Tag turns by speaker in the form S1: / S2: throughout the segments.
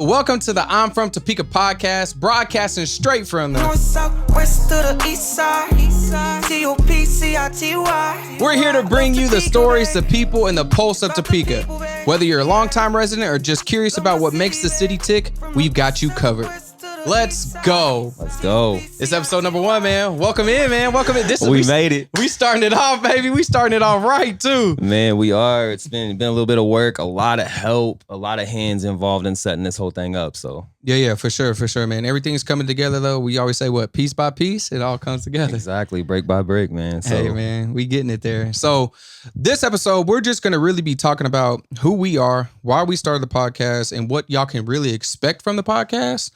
S1: Welcome to the I'm from Topeka podcast, broadcasting straight from the
S2: North, south, west to the east side. T-O-P-C-I-T-Y.
S1: We're here to bring you the stories, the people, and the pulse of Topeka. Whether you're a longtime resident or just curious about what makes the city tick, we've got you covered. Let's go.
S3: Let's go.
S1: It's episode number 1, man. Welcome in, man. Welcome in.
S3: We made it.
S1: We starting it off, baby. We starting it off right, too.
S3: Man, we are. It's been a little bit of work, a lot of help, a lot of hands involved in setting this whole thing up. So
S1: Yeah, for sure, man. Everything's coming together, though. We always say, what, piece by piece? It all comes together.
S3: exactly, break by break, man. So,
S1: hey, man, we getting it there. So this episode, we're just going to really be talking about who we are, why we started the podcast, and what y'all can really expect from the podcast.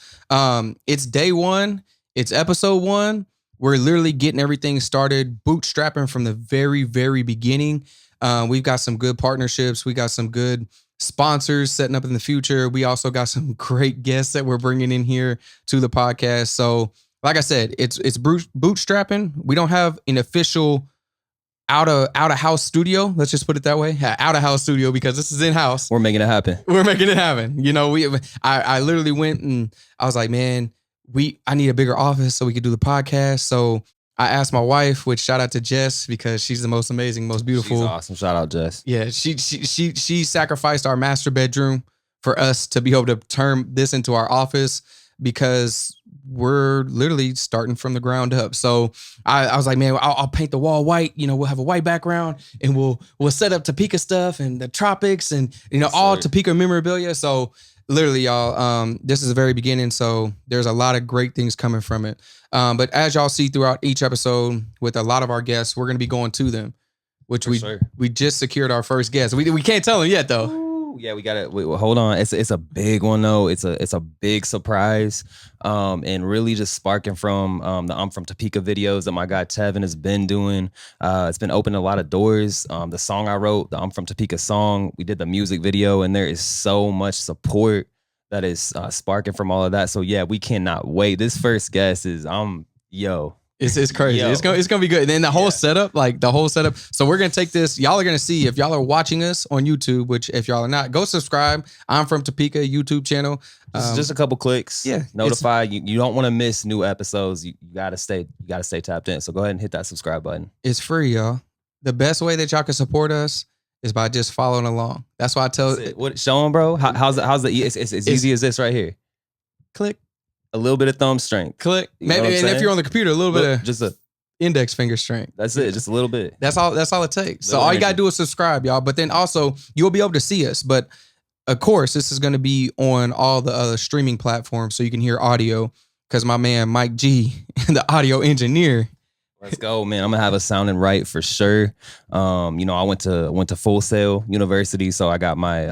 S1: It's day 1. It's episode 1. We're literally getting everything started, bootstrapping from the very, very beginning. We've got some good partnerships. We got some good sponsors setting up in the future. We also got some great guests that we're bringing in here to the podcast. So like I said, it's bootstrapping. We don't have an official out of house studio. Let's just put it that way. Out of house studio, because this is in house.
S3: we're making it happen.
S1: We're making it happen. You know, I literally went and I was like, man, I need a bigger office so we could do the podcast. So I asked my wife, which shout out to Jess, because she's the most amazing, most beautiful.
S3: She's awesome. Shout out, Jess.
S1: Yeah, she sacrificed our master bedroom for us to be able to turn this into our office, because we're literally starting from the ground up. So I was like, man, I'll paint the wall white. You know, we'll have a white background and we'll set up Topeka stuff and the tropics and, you know, all Topeka memorabilia. So literally, y'all, this is the very beginning. So there's a lot of great things coming from it. But as y'all see throughout each episode with a lot of our guests, we're going to be going to them, which we just secured our first guest. We can't tell them yet, though.
S3: Yeah, we got it. Hold on. It's a big one though. It's a big surprise, and really just sparking from the I'm from Topeka videos that my guy Tevyn has been doing. It's been opening a lot of doors. The song I wrote, the I'm from Topeka song, we did the music video, and there is so much support that is sparking from all of that. So yeah, we cannot wait. This first guest is
S1: It's crazy. Yo. It's gonna be good. And then the whole setup. So we're gonna take this. Y'all are gonna see, if y'all are watching us on YouTube, which if y'all are not, go subscribe. I'm from Topeka YouTube channel.
S3: Just a couple clicks.
S1: Yeah,
S3: notify you. You don't want to miss new episodes. You gotta stay tapped in. So go ahead and hit that subscribe button.
S1: It's free, y'all. The best way that y'all can support us is by just following along. That's why I tell.
S3: What show them, bro? How's the? It's easy as this right here.
S1: Click.
S3: A little bit of thumb strength.
S1: Click. Maybe, and if you're on the computer, a little bit of
S3: just a
S1: index finger strength.
S3: That's it. Just a little bit.
S1: That's all it takes. So all you gotta do is subscribe, y'all. But then also you'll be able to see us. But of course, this is gonna be on all the other streaming platforms, so you can hear audio. Because my man MikeG, the audio engineer.
S3: Let's go, man. I'm gonna have us sounding right for sure. You know, I went to Full Sail University, so I got my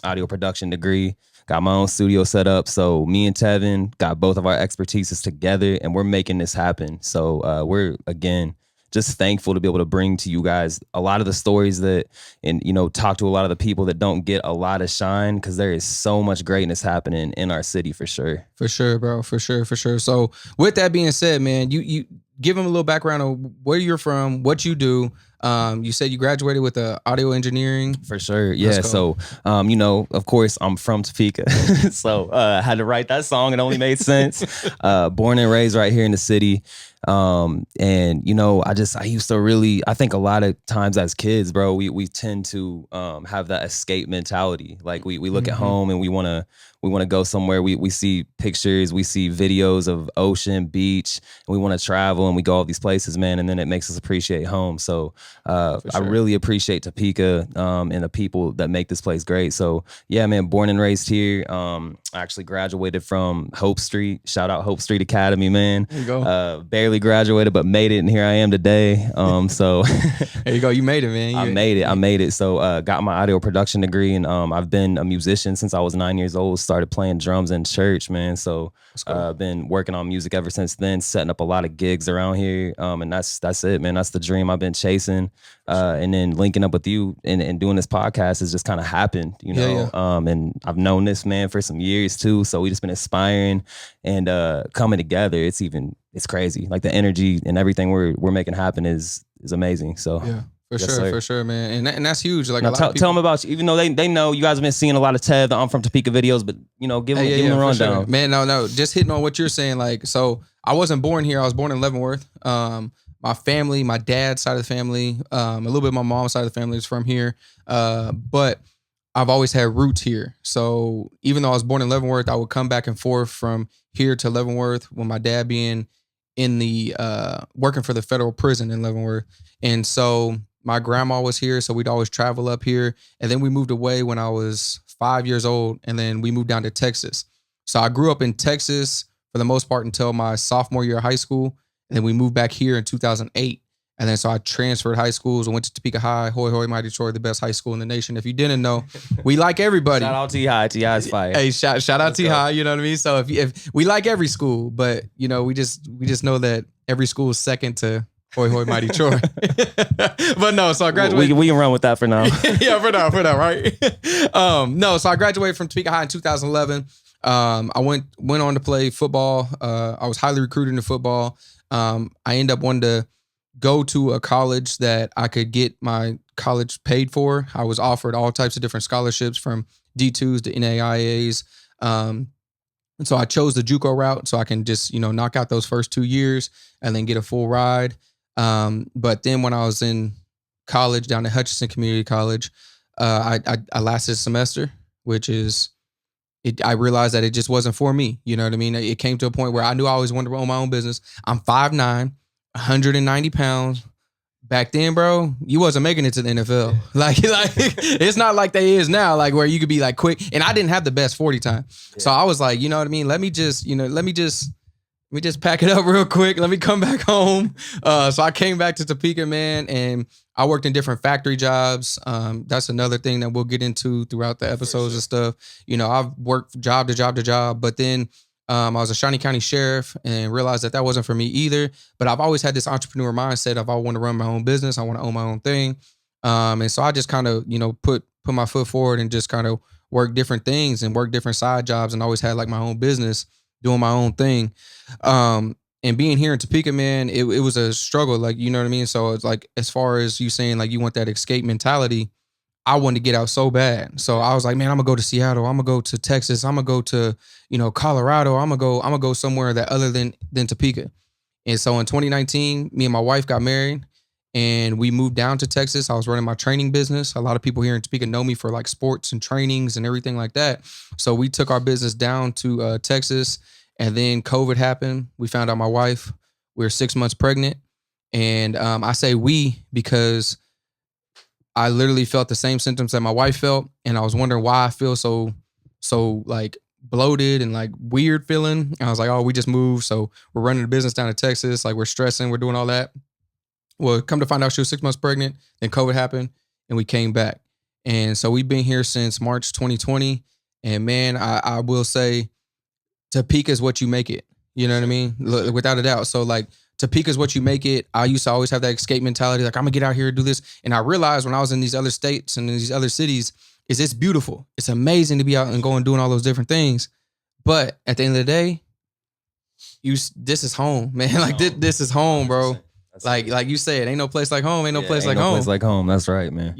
S3: audio production degree. Got my own studio set up. So me and Tevyn got both of our expertises together, and we're making this happen. So we're, again, just thankful to be able to bring to you guys a lot of the stories that, and, you know, talk to a lot of the people that don't get a lot of shine, because there is so much greatness happening in our city for sure.
S1: For sure, bro. For sure. So with that being said, man, you give them a little background of where you're from, what you do. You said you graduated with audio engineering.
S3: For sure. Yeah. So, you know, of course, I'm from Topeka. So I had to write that song. It only made sense. Born and raised right here in the city. And, you know, I used to really, I think a lot of times as kids, bro, we tend to have that escape mentality. Like we look at home and we want to go somewhere. We see pictures, we see videos of ocean, beach, and we want to travel, and we go all these places, man. And then it makes us appreciate home. So I really appreciate Topeka and the people that make this place great. So yeah, man, born and raised here. I actually graduated from Hope Street. Shout out Hope Street Academy, man.
S1: There you go.
S3: Barely graduated, but made it, and here I am today. So
S1: there you go. You made it, man.
S3: I made it. So got my audio production degree, and I've been a musician since I was 9 years old. Started playing drums in church, man. So I've been working on music ever since then, setting up a lot of gigs around here. And that's it, man. That's the dream I've been chasing. And then linking up with you and doing this podcast has just kind of happened, you know. Yeah. And I've known this man for some years too. So we just been inspiring and coming together. It's crazy. Like the energy and everything we're making happen is amazing. So
S1: yeah. For sure, man. And that's huge. Like
S3: now
S1: a lot of people,
S3: tell them about you. Even though they know you guys have been seeing a lot of Tev, the I'm from Topeka videos, but give them, give them the rundown.
S1: Sure. Man, no. Just hitting on what you're saying. Like, so I wasn't born here. I was born in Leavenworth. My family, my dad's side of the family, a little bit of my mom's side of the family is from here. But I've always had roots here. So even though I was born in Leavenworth, I would come back and forth from here to Leavenworth when my dad being in the working for the federal prison in Leavenworth. And so my grandma was here, so we'd always travel up here. And then we moved away when I was 5 years old, and then we moved down to Texas. So I grew up in Texas for the most part until my sophomore year of high school. And then we moved back here in 2008. And then so I transferred high schools and went to Topeka High. Hoy, hoy, mighty Troy, the best high school in the nation. If you didn't know, we like everybody.
S3: Shout out T-High. T-High's fire.
S1: Hey, shout out T-High, you know what I mean? So if we like every school, but we just know that every school is second to Hoy, hoy, mighty Troy. But no, so I graduated.
S3: We can run with that for now.
S1: Yeah, for now, right? No, so I graduated from Topeka High in 2011. I went on to play football. I was highly recruited into football. I ended up wanting to go to a college that I could get my college paid for. I was offered all types of different scholarships from D2s to NAIAs. And so I chose the JUCO route so I can just, knock out those first 2 years and then get a full ride. But then when I was in college down at Hutchinson Community College, I lasted a semester, which is, I realized that it just wasn't for me. You know what I mean? It came to a point where I knew I always wanted to own my own business. I'm 5'9", 190 pounds. Back then, bro, you wasn't making it to the NFL. Like it's not like they is now, like where you could be like quick. And I didn't have the best 40 time. Yeah. So I was like, you know what I mean? Let me just pack it up real quick. Let me come back home. So I came back to Topeka, man, and I worked in different factory jobs. That's another thing that we'll get into throughout the episodes and stuff. I've worked job to job, but then I was a Shawnee County sheriff and realized that wasn't for me either. But I've always had this entrepreneur mindset of I want to run my own business. I want to own my own thing. And so I just kind of, put my foot forward and just kind of work different things and work different side jobs and always had like my own business doing my own thing. And being here in Topeka, man, it was a struggle. Like, you know what I mean? So it's like, as far as you saying like you want that escape mentality, I wanted to get out so bad. So I was like, man, I'm gonna go to Seattle. I'm gonna go to Texas. I'm gonna go to, Colorado. I'm gonna go somewhere that other than Topeka. And so in 2019, me and my wife got married and we moved down to Texas. I was running my training business. A lot of people here in Topeka know me for like sports and trainings and everything like that. So we took our business down to Texas, and then COVID happened. We found out my wife, we were 6 months pregnant. And I say we because I literally felt the same symptoms that my wife felt. And I was wondering why I feel so like bloated and like weird feeling. And I was like, oh, we just moved. So we're running the business down to Texas. Like we're stressing, we're doing all that. Well, come to find out she was 6 months pregnant. Then COVID happened and we came back. And so we've been here since March 2020. And man, I will say Topeka is what you make it. You know what I mean? Without a doubt. So like Topeka is what you make it. I used to always have that escape mentality. Like I'm gonna get out here and do this. And I realized when I was in these other states and in these other cities, it's beautiful. It's amazing to be out and going doing all those different things. But at the end of the day, this is home, man. Like this is home, bro. Like you said, ain't no place like home. Ain't no place like home.
S3: Place like home. That's right, man.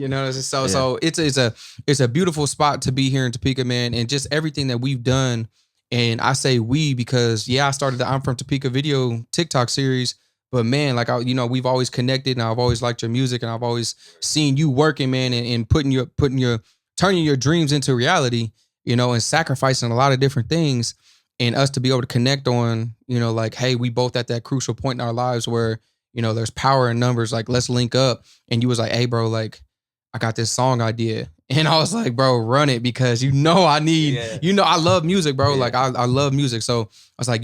S1: So it's a beautiful spot to be here in Topeka, man. And just everything that we've done. And I say we because I started the I'm from Topeka video TikTok series, but man, like we've always connected and I've always liked your music and I've always seen you working, man, and turning your dreams into reality, and sacrificing a lot of different things, and us to be able to connect on, like, hey, we both at that crucial point in our lives where, there's power in numbers, like let's link up. And you was like, hey bro, like I got this song idea. And I was like, bro, run it because I need, I love music, bro. Yeah. Like I love music. So I was like,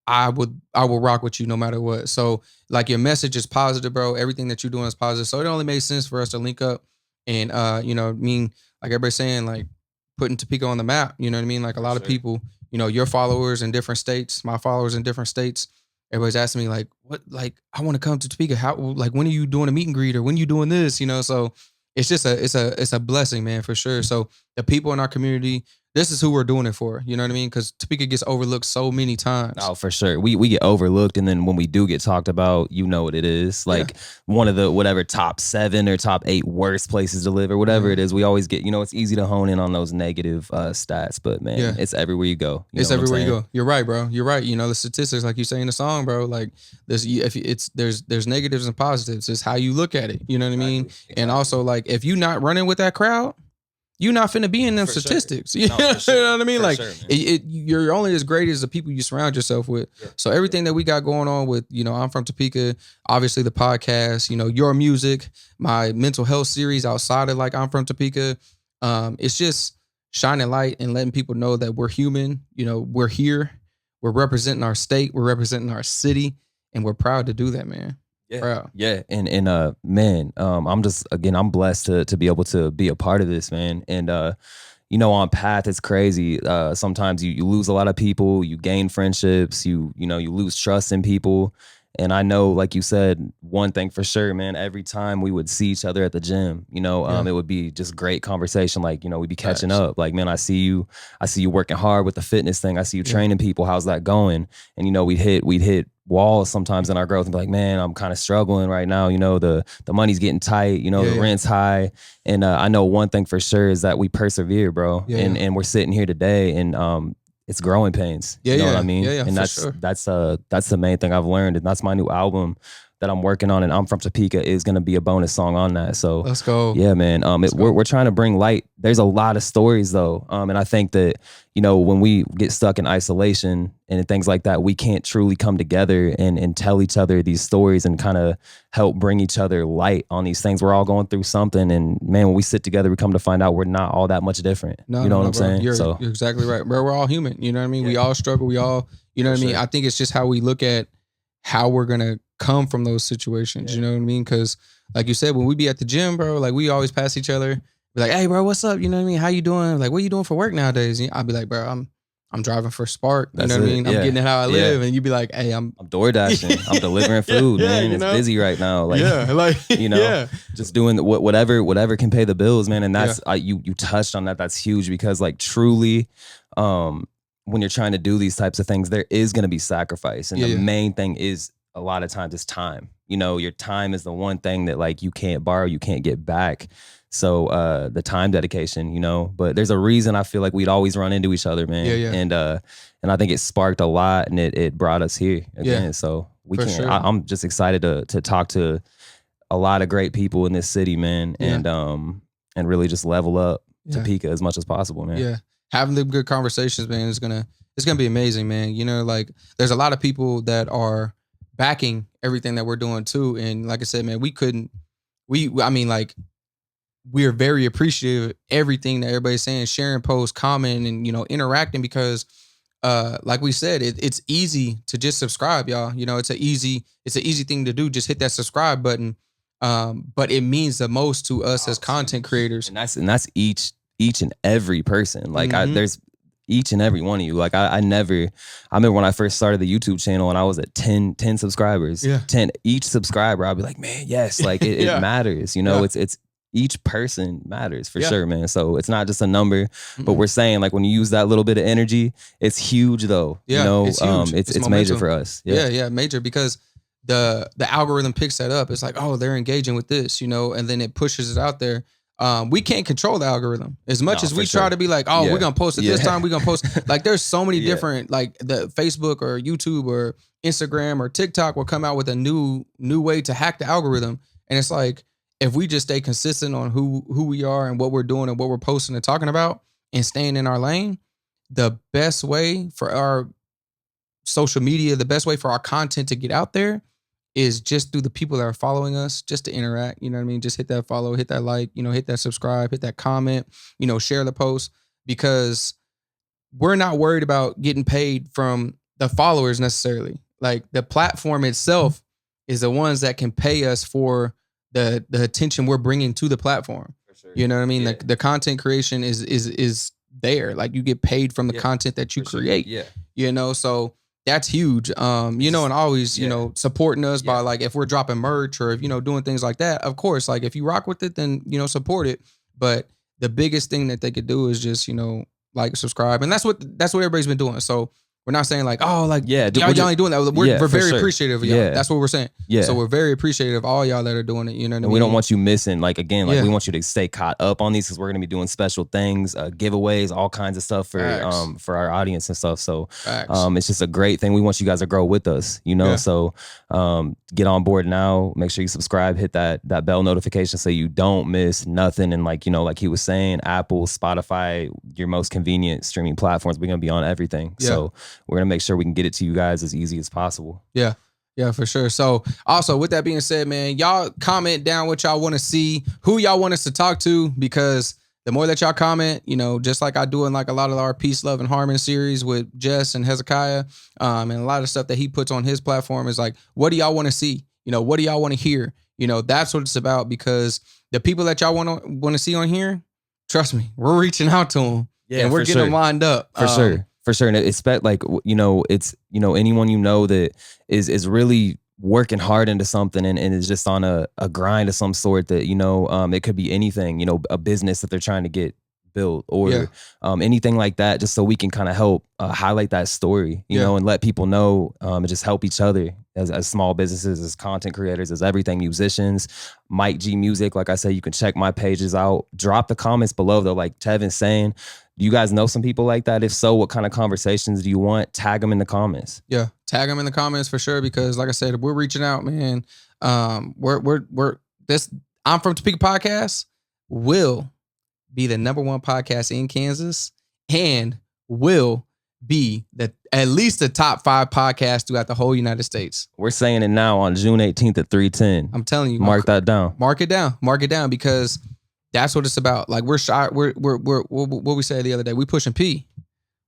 S1: I will rock with you no matter what. So like your message is positive, bro. Everything that you're doing is positive. So it only made sense for us to link up and, like everybody's saying, like putting Topeka on the map, you know what I mean? Like a lot of people, your followers in different states, my followers in different states, everybody's asking me like, what, like, I want to come to Topeka. How, like, when are you doing a meet and greet or when are you doing this, so it's just it's a blessing, man, for sure. So the people in our community, this is who we're doing it for. You know what I mean? Because Topeka gets overlooked so many times.
S3: Oh, for sure. We get overlooked, and then when we do get talked about, you know what it is. Like one of the whatever top 7 or top 8 worst places to live or whatever it is. We always get, it's easy to hone in on those negative stats, but man, it's everywhere you go.
S1: It's everywhere you go. You're right, bro. You're right. The statistics, like you say in the song, bro. Like there's negatives and positives. It's how you look at it. You know what I mean? Exactly. And also, like, if you're not running with that crowd, you're not finna be in them statistics. Sure. You know what I mean? Like, sure, you're only as great as the people you surround yourself with. Yeah. So everything that we got going on with, I'm from Topeka, obviously the podcast, your music, my mental health series outside of like I'm from Topeka, it's just shining light and letting people know that we're human. We're here, we're representing our state, we're representing our city, and we're proud to do that, man.
S3: Yeah,
S1: proud.
S3: Yeah, and man, I'm blessed to be able to be a part of this, man. And on path, it's crazy. Sometimes you lose a lot of people, you gain friendships, you lose trust in people. And I know, like you said, one thing for sure, man, every time we would see each other at the gym, it would be just great conversation. Like, we'd be catching up. Like, man, I see you working hard with the fitness thing. I see you training people. How's that going? And, we'd hit walls sometimes in our growth and be like, man, I'm kind of struggling right now. The money's getting tight, the rent's high. And I know one thing for sure is that we persevere, bro. And we're sitting here today and, it's growing pains. You know what I mean?
S1: Yeah,
S3: and that's the main thing I've learned. And that's my new album that I'm working on. And I'm from Topeka is going to be a bonus song on that. So
S1: let's go.
S3: Yeah, man. We're trying to bring light. There's a lot of stories though. And I think that, when we get stuck in isolation and things like that, we can't truly come together and tell each other these stories and kind of help bring each other light on these things. We're all going through something. And man, when we sit together, we come to find out we're not all that much different. What I'm saying?
S1: You're exactly right, bro. We're all human. You know what I mean? Yeah. We all struggle. We all, what I mean? I think it's just how we look at how we're going to come from those situations. You know what I mean? Because like you said, when we be at the gym, bro, like we always pass each other. Be like, hey, bro, what's up? You know what I mean? How you doing? Like, what you doing for work nowadays? I'll be like, bro, I'm driving for Spark. You know what I mean? I'm getting it how I live. And you be like, hey, I'm
S3: door dashing. I'm delivering food, man. It's busy right now. Like, just doing whatever can pay the bills, man. And that's you touched on that. That's huge because like truly, when you're trying to do these types of things, there is going to be sacrifice. And the main thing is a lot of times is time. Your time is the one thing that like you can't borrow, you can't get back. So the time dedication, but there's a reason I feel like we'd always run into each other, man. And I think it sparked a lot and it brought us here again. So we can. Sure. I'm just excited to talk to a lot of great people in this city, man, and really just level up Topeka as much as possible, man.
S1: Yeah, having the good conversations, man, it's gonna be amazing, man. Like there's a lot of people that are backing everything that we're doing too, and like I said, man, we are very appreciative of everything that everybody's saying, sharing posts, commenting, and interacting because like we said, it's easy to just subscribe, y'all. It's an easy thing to do. Just hit that subscribe button. But it means the most to us as content creators.
S3: And that's each and every person. Like there's each and every one of you. Like I remember when I first started the YouTube channel and I was at 10 subscribers. 10 each subscriber. I'd be like, man, yes, like it matters. It's each person matters for sure, man. So it's not just a number, but we're saying like when you use that little bit of energy, it's huge though. It's huge. It's major for us.
S1: Yeah, major because the algorithm picks that up. It's like, oh, they're engaging with this, and then it pushes it out there. We can't control the algorithm as much as we try to be like, oh, we're gonna post it this time. We're gonna post like there's so many different like the Facebook or YouTube or Instagram or TikTok will come out with a new way to hack the algorithm, and it's like if we just stay consistent on who we are and what we're doing and what we're posting and talking about and staying in our lane, the best way for our social media, the best way for our content to get out there is just through the people that are following us, just to interact, you know what I mean? Just hit that follow, hit that like, hit that subscribe, hit that comment, share the post, because we're not worried about getting paid from the followers necessarily. Like the platform itself is the ones that can pay us for the attention we're bringing to the platform. For sure. You know what I mean? Like the content creation is there. Like you get paid from the content that you create. Sure. Yeah. So that's huge. And always, supporting us by like if we're dropping merch or if doing things like that. Of course, like if you rock with it, then support it. But the biggest thing that they could do is just, like, subscribe, and that's what everybody's been doing. So we're not saying like, oh, like,
S3: Yeah,
S1: y'all ain't doing that. We're very
S3: sure.
S1: appreciative of y'all.
S3: Yeah.
S1: That's what we're saying.
S3: Yeah.
S1: So we're very appreciative of all y'all that are doing it. You know what I mean?
S3: And we don't want you missing, like, again, like,
S1: Yeah.
S3: we want you to stay caught up on these because we're gonna be doing special things, giveaways, all kinds of stuff for our audience and stuff. So it's just a great thing. We want you guys to grow with us, you know.
S1: Yeah.
S3: So get on board now. Make sure you subscribe, hit that bell notification so you don't miss nothing. And like, you know, like he was saying, Apple, Spotify, your most convenient streaming platforms, we're gonna be on everything.
S1: Yeah.
S3: So we're gonna make sure we can get it to you guys as easy as possible.
S1: Yeah. Yeah, for sure. So also with that being said, man, y'all comment down what y'all want to see, who y'all want us to talk to, because the more that y'all comment, you know, just like I do in like a lot of our Peace, Love, and Harmony series with Jess and Hezekiah, and a lot of stuff that he puts on his platform is like, what do y'all want to see? You know, what do y'all want to hear? You know, that's what it's about, because the people that y'all want to see on here, trust me, we're reaching out to them, and we're getting them lined up.
S3: For sure. For sure. And it's like, you know, it's, you know, anyone you know that is really working hard into something and is just on a grind of some sort that, you know, it could be anything, you know, a business that they're trying to get built or anything like that, just so we can kind of help highlight that story, you know, and let people know and just help each other as small businesses, as content creators, as everything, musicians. Mike G Music, like I said, you can check my pages out. Drop the comments below though, like Tevyn's saying. Do you guys know some people like that? If so, what kind of conversations do you want? Tag them in the comments.
S1: Yeah, tag them in the comments for sure, because like I said, we're reaching out, man. We're this I'm from Topeka podcast will be the #1 podcast in Kansas and will be at least the top 5 podcast throughout the whole United States.
S3: We're saying it now on June 18th at 3:10.
S1: I'm telling you,
S3: mark that down.
S1: Mark it down, because that's what it's about. Like we're what we said the other day. We pushing P.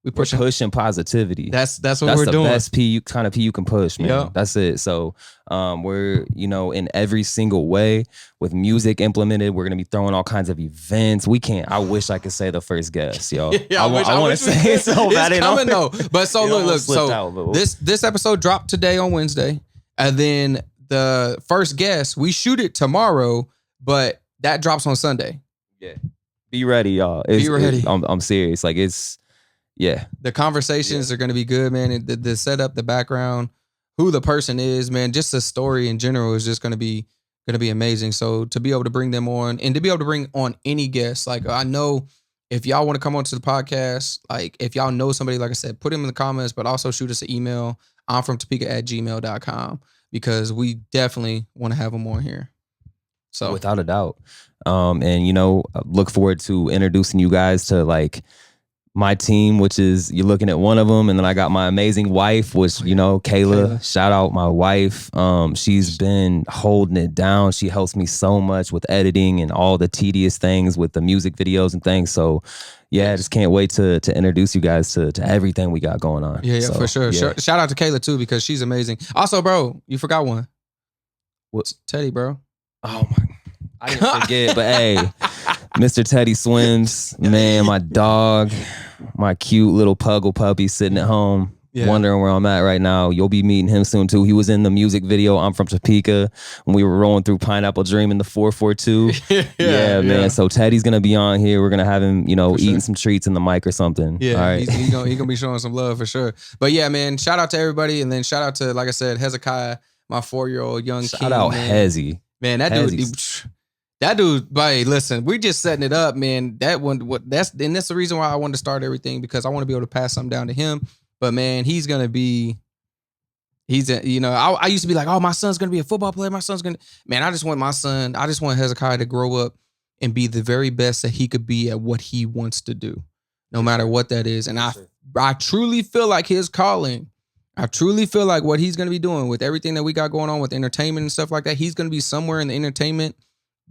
S1: We're
S3: pushing positivity.
S1: That's what we're doing.
S3: That's the best kind of P you can push, man.
S1: Yep.
S3: That's it. So we're, you know, in every single way with music implemented. We're gonna be throwing all kinds of events. I wish I could say the first guest, yo.
S1: Yeah,
S3: I want to say it so bad.
S1: It's coming though. But so look. So
S3: out,
S1: this episode dropped today on Wednesday, and then the first guest we shoot it tomorrow, but that drops on Sunday.
S3: Yeah. Be ready, y'all.
S1: Be ready.
S3: I'm serious. Like the
S1: conversations are going to be good, man. The setup, the background, who the person is, man, just the story in general is just going to be amazing. So to be able to bring them on and to be able to bring on any guest, like I know if y'all want to come onto the podcast, like if y'all know somebody, like I said, put them in the comments, but also shoot us an email. I'm from Topeka@gmail.com, because we definitely want to have them on here. So
S3: without a doubt. And you know, look forward to introducing you guys to like my team, which is, you're looking at one of them, and then I got my amazing wife, which, you know, Kayla. Shout out my wife. She's been holding it down. She helps me so much with editing and all the tedious things with the music videos and things. So yeah, I just can't wait to introduce you guys to everything we got going on.
S1: Yeah,
S3: so,
S1: for sure.
S3: Yeah.
S1: Shout out to Kayla too, because she's amazing. Also, bro, you forgot one.
S3: What?
S1: Teddy, bro.
S3: Oh my, I didn't forget, but hey, Mr. Teddy Swims, man, my dog, my cute little puggle puppy sitting at home, wondering where I'm at right now. You'll be meeting him soon too. He was in the music video, I'm from Topeka, when we were rolling through Pineapple Dream in the 442. yeah, man. So Teddy's gonna be on here. We're gonna have him, you know, eating some treats in the mic or something.
S1: Yeah,
S3: all right.
S1: he's gonna be showing some love for sure. But yeah, man, shout out to everybody, and then shout out to, like I said, Hezekiah, my 4-year-old young king.
S3: Shout out Hezzy.
S1: Man, that dude, hey, listen, we're just setting it up, man. That's the reason why I wanted to start everything, because I want to be able to pass something down to him. But man, I used to be like, oh, my son's gonna be a football player. Man, I just want Hezekiah to grow up and be the very best that he could be at what he wants to do, no matter what that is. And I truly feel like his calling, I truly feel like what he's going to be doing with everything that we got going on with entertainment and stuff like that, he's going to be somewhere in the entertainment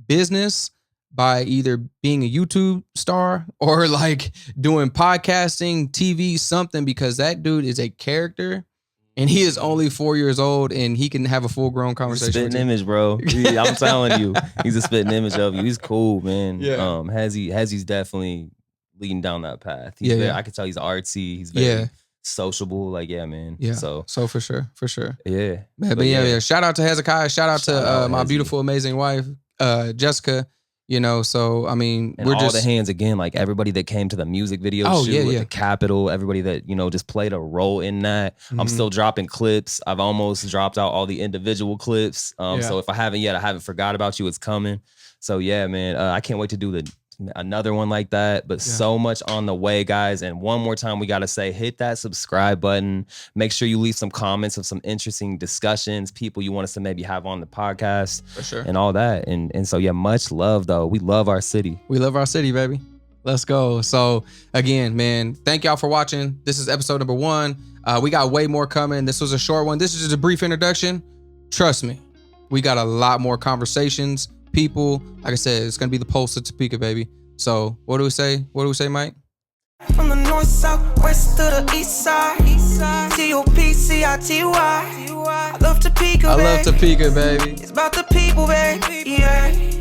S1: business by either being a YouTube star or like doing podcasting, TV, something, because that dude is a character and he is only 4 years old and he can have a full grown conversation.
S3: Spitting image, bro. I'm telling you, he's a spitting image of you. He's cool, man. Yeah. Hezzy's definitely leading down that path. I can tell he's artsy. He's very sociable, like, yeah, man. Yeah. So
S1: for sure.
S3: Yeah.
S1: But yeah. Shout out to Hezekiah. Shout out to my beautiful, amazing wife, Jessica. You know, so I mean,
S3: And
S1: we're
S3: all
S1: just
S3: the hands again, like everybody that came to the music video shoot at the Capitol, everybody that, you know, just played a role in that. I'm still dropping clips. I've almost dropped out all the individual clips. So if I haven't yet, I haven't forgot about you. It's coming. So yeah, man, I can't wait to do another one like that, but so much on the way, guys. And one more time, we got to say, hit that subscribe button. Make sure you leave some comments of some interesting discussions, people you want us to maybe have on the podcast,
S1: for sure,
S3: and all that. And so, yeah, much love, though. We love our city.
S1: We love our city, baby. Let's go. So again, man, thank y'all for watching. This is episode number 1. We got way more coming. This was a short one. This is just a brief introduction. Trust me, we got a lot more conversations. People, like I said, it's gonna be the pulse of Topeka, baby. So what do we say? What do we say, Mike?
S2: From the north, south, west to the east side. Topeka, I love Topeka, baby.
S1: I love Topeka, baby.
S2: It's about the people, baby. Yeah.